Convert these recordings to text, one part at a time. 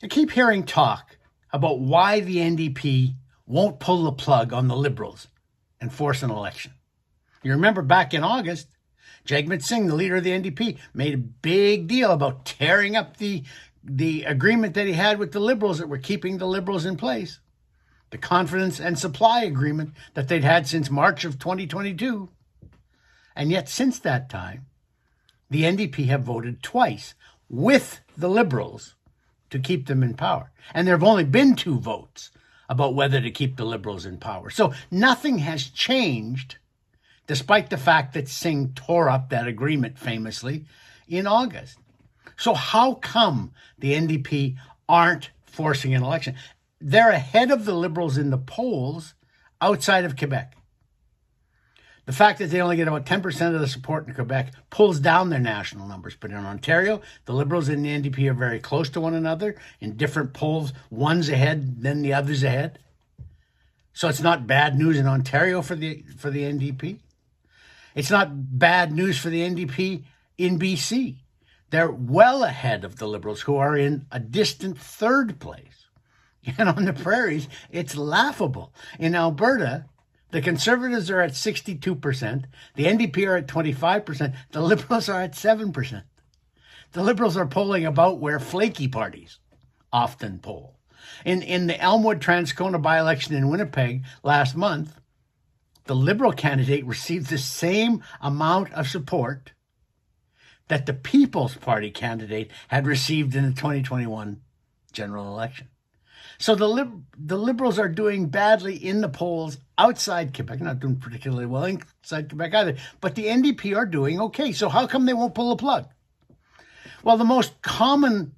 I keep hearing talk about why the NDP won't pull the plug on the Liberals and force an election. You remember back in August, Jagmeet Singh, the leader of the NDP, made a big deal about tearing up the agreement that he had with the Liberals that were keeping the Liberals in place, the confidence and supply agreement that they'd had since March of 2022. And yet since that time, the NDP have voted twice with the Liberals to keep them in power. And there have only been 2 votes about whether to keep the Liberals in power. So nothing has changed, despite the fact that Singh tore up that agreement famously in August. So how come the NDP aren't forcing an election? They're ahead of the Liberals in the polls outside of Quebec. The fact that they only get about 10% of the support in Quebec pulls down their national numbers. But in Ontario, the Liberals and the NDP are very close to one another. In different polls, one's ahead, then the other's ahead. So it's not bad news in Ontario for the NDP. It's not bad news for the NDP in BC. They're well ahead of the Liberals, who are in a distant 3rd place. And on the prairies, it's laughable. In Alberta, the Conservatives are at 62%. The NDP are at 25%. The Liberals are at 7%. The Liberals are polling about where flaky parties often poll. In the Elmwood Transcona by-election in Winnipeg last month, the Liberal candidate received the same amount of support that the People's Party candidate had received in the 2021 general election. So the Liberals are doing badly in the polls outside Quebec, not doing particularly well inside Quebec either, but the NDP are doing okay. So how come they won't pull the plug? Well, the most common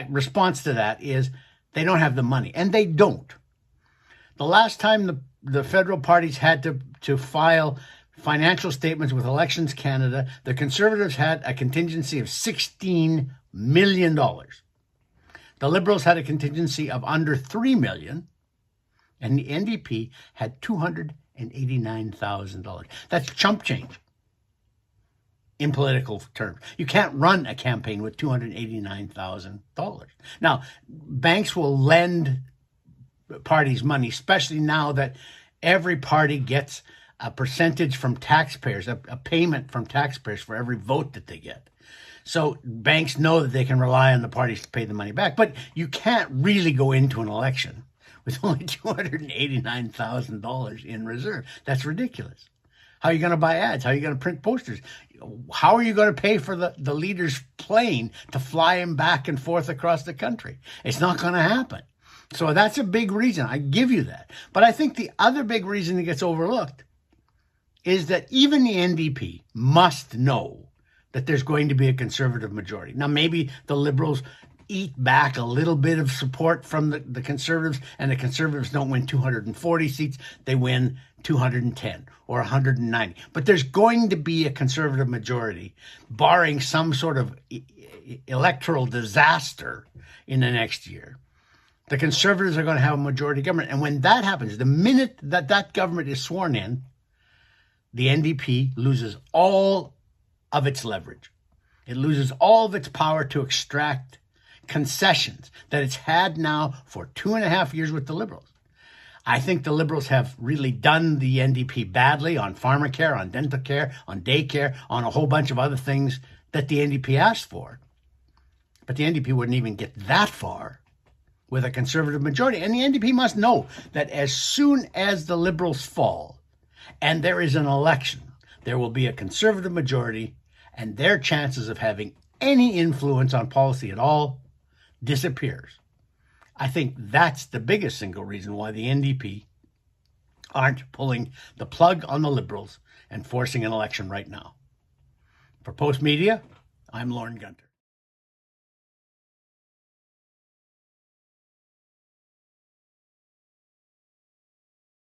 response to that is they don't have the money, and they don't. The last time the federal parties had to file financial statements with Elections Canada, the Conservatives had a contingency of $16 million. The Liberals had a contingency of under $3 million, and the NDP had $289,000. That's chump change in political terms. You can't run a campaign with $289,000. Now, banks will lend parties money, especially now that every party gets a percentage from taxpayers, a payment from taxpayers for every vote that they get. So banks know that they can rely on the parties to pay the money back. But you can't really go into an election with only $289,000 in reserve. That's ridiculous. How are you going to buy ads? How are you going to print posters? How are you going to pay for the leader's plane to fly him back and forth across the country? It's not going to happen. So that's a big reason. I give you that. But I think the other big reason that gets overlooked is that even the NDP must know that there's going to be a Conservative majority. Now, maybe the Liberals eat back a little bit of support from the Conservatives, and the Conservatives don't win 240 seats. They win 210 or 190. But there's going to be a Conservative majority, barring some sort of electoral disaster in the next year. The Conservatives are going to have a majority government. And when that happens, the minute that government is sworn in, the NDP loses all of its leverage. It loses all of its power to extract concessions that it's had now for 2.5 years with the Liberals. I think the Liberals have really done the NDP badly on pharmacare, on dental care, on daycare, on a whole bunch of other things that the NDP asked for. But the NDP wouldn't even get that far with a Conservative majority. And the NDP must know that as soon as the Liberals fall and there is an election, there will be a Conservative majority, and their chances of having any influence on policy at all disappears. I think that's the biggest single reason why the NDP aren't pulling the plug on the Liberals and forcing an election right now. For Postmedia, I'm Lorne Gunter.